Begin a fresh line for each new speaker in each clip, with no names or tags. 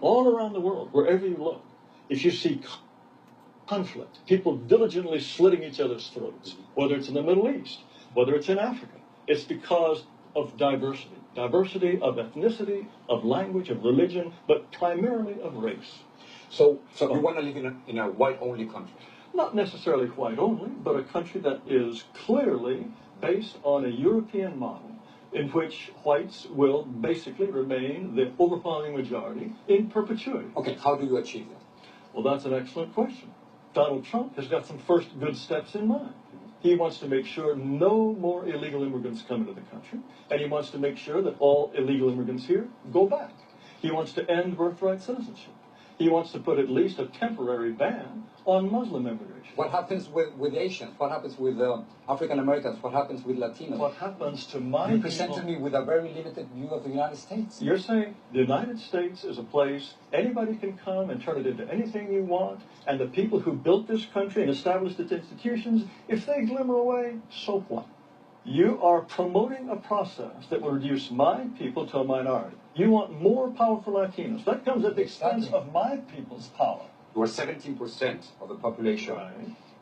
All around the world, wherever you look, if you see conflict, people diligently slitting each other's throats, whether it's in the Middle East, whether it's in Africa, it's because of diversity. Diversity of ethnicity, of language, of religion, but primarily of race.
So you want to live in a white-only country?
Not necessarily white only, but a country that is clearly based on a European model in which whites will basically remain the overwhelming majority in perpetuity.
Okay, how do you achieve that?
Well, that's an excellent question. Donald Trump has got some first good steps in mind. He wants to make sure no more illegal immigrants come into the country, and he wants to make sure that all illegal immigrants here go back. He wants to end birthright citizenship. He wants to put at least a temporary ban on Muslim immigration.
What happens with Asians? What happens with African Americans? What happens with Latinos?
What happens to my
You
people?
presented me with a very limited view of the United States.
You're saying the United States is a place anybody can come and turn it into anything you want, and the people who built this country and established its institutions, if they glimmer away, so what? You are promoting a process that will reduce my people to a minority. You want more powerful Latinos. That comes at the expense of my people's power.
You are 17% of the population,
Right.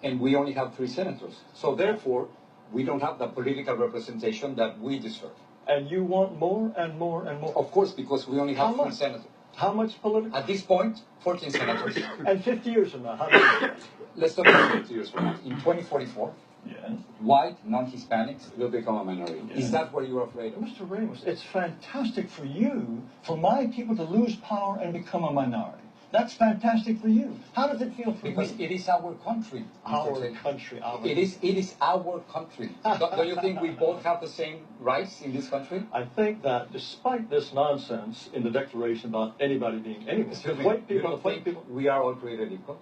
and we only have 3 senators. So therefore, we don't have the political representation that we deserve.
And you want more and more and more.
Of course, because we only have
How
3
much?
senators.
How much political?
At this point, 14 senators.
And 50 years from now, how many?
Let's talk about 50 years from now. In 2044,
Yes.
white, non-Hispanics will become a minority.
Yes.
Is that what you're afraid of?
Mr. Ramos, it's fantastic for you, for my people to lose power and become a minority. That's fantastic for you. How does it feel for
Because
me?
it is our country.
Our
Mr. Taylor.
country, our
It is our country. Don't you think we both have the same rights in this country?
I think that despite this nonsense in the Declaration about anybody being anyone,
Excuse me,
white
you
people,
don't
white
think
people.
we are all created equal?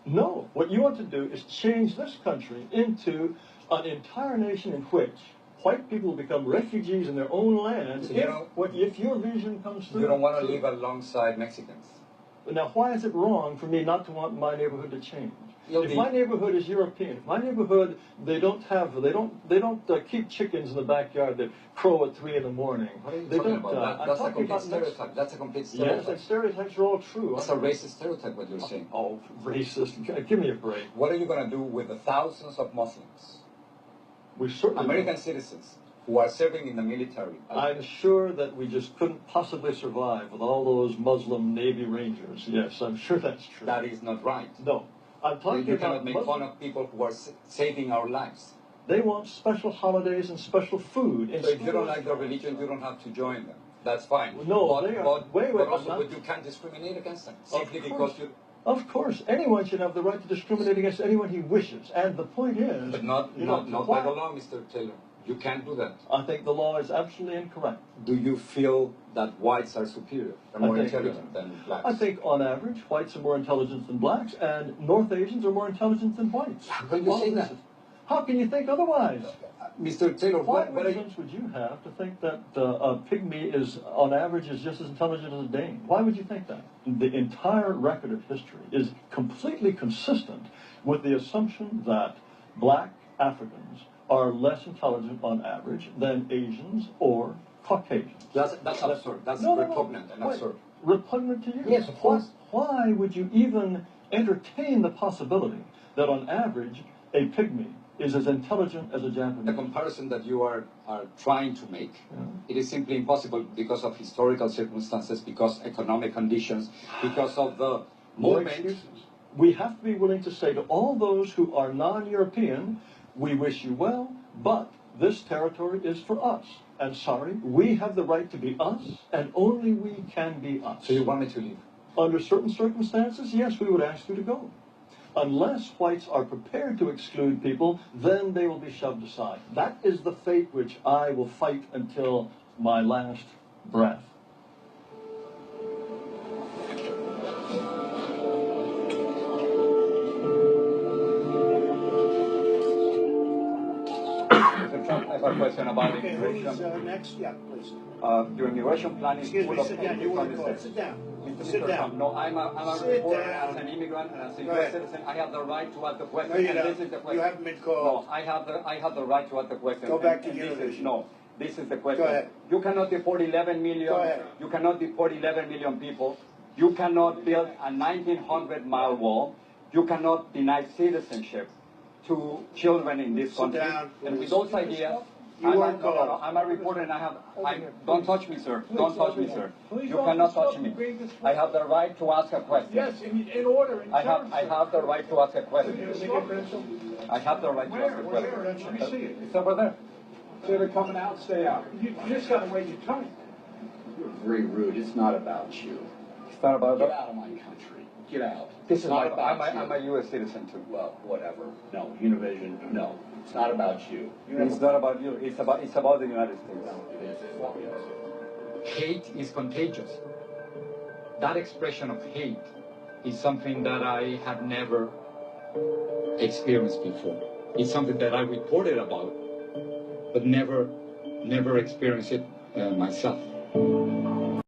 No, what you want to do is change this country into an entire nation in which white people will become refugees in their own land
So
if your vision comes through.
You don't want to live alongside Mexicans.
Now, why is it wrong for me not to want my neighborhood to change? If my neighborhood is European, if my neighborhood they don't keep chickens in the backyard that crow at 3 in the morning.
What are you
They
talking
don't.
about?
I'm
That's a
talking
complete
about
stereotype. That's a complete
Yes,
stereotype.
and stereotypes are all true.
That's a racist stereotype, what you're saying.
Oh, racist! Give me a break.
What are you going to do with the thousands of Muslims,
We certainly
American citizens, who are serving in the military?
I'm sure that we just couldn't possibly survive with all those Muslim Navy Rangers. Yes, I'm sure that's true.
That is not right.
No, I'm talking
You
about
cannot make fun of people who are saving our lives.
They want special holidays and special food.
So if you don't like their religion, you don't have to join them. That's fine.
No,
but,
they are.
but,
Wait,
but
I'm
also,
not-
but you can't discriminate against them simply because you.
Of course, anyone should have the right to discriminate against anyone he wishes. And the point is,
But not by the law, Mr. Taylor. You can't do that.
I think the law is absolutely incorrect.
Do you feel that whites are superior, or more
think-
intelligent than blacks?
I think, on average, whites are more intelligent than blacks, and North Asians are more intelligent than whites.
How can you say that?
How can you think otherwise?
Mr. Taylor,
What
what are you?
reasons would you have to think that a pygmy is, on average, is just as intelligent as a Dane? Why would you think that? The entire record of history is completely consistent with the assumption that black Africans are less intelligent on average than Asians or Caucasians.
That's absurd. That's repugnant and
Wait,
absurd.
Repugnant to you?
Yes, of course.
Why would you even entertain the possibility that on average a pygmy is as intelligent as a Japanese?
The comparison that you are trying to make, it is simply impossible because of historical circumstances, because economic conditions, because of the
More
moment.
excuses. We have to be willing to say to all those who are non-European, we wish you well, but this territory is for us. And sorry, we have the right to be us, and only we can be us.
So you want me to leave?
Under certain circumstances, yes, we would ask you to go. Unless whites are prepared to exclude people, then they will be shoved aside. That is the fate which I will fight until my last breath.
Mr. Trump, I have a question about
Okay,
immigration.
who's next? Yeah, please.
Your immigration plan is
Excuse
full
me,
of
sit down. You want to go? Sit down.
Mr.
Sit
Trump,
down.
no, I'm a
Sit
reporter
down.
as an immigrant and as a
Go
U.S.
ahead.
citizen. I have the right to ask the question.
No, you
and
don't.
this is the question.
You haven't been called.
No, I have the right to ask the question.
Go back to
and this is-
Univision.
No, This is the question.
Go ahead.
You cannot deport 11 million.
Go ahead.
You cannot deport 11 million people. You cannot build a 1,900-mile wall. You cannot deny citizenship to children in this country.
down,
and with
please.
those ideas, I'm a reporter and don't touch me, sir. Don't touch me, sir. You cannot touch me. I have the right to ask a question.
Yes, in order.
I have the right to ask a question. I have the right to ask a question.
Where? Let me see it.
It's over there.
So they're coming out, stay out. You just gotta wait your time.
You're very rude. It's not about you.
It's not about
Get out of my country. Get out.
This
It's
is
not
my,
about
I'm a
you.
U.S. citizen too.
Well, whatever. No, Univision. No, it's not about you.
It's not about you. It's about the United States.
It is.
Hate is contagious. That expression of hate is something that I had never experienced before. It's something that I reported about, but never experienced it myself.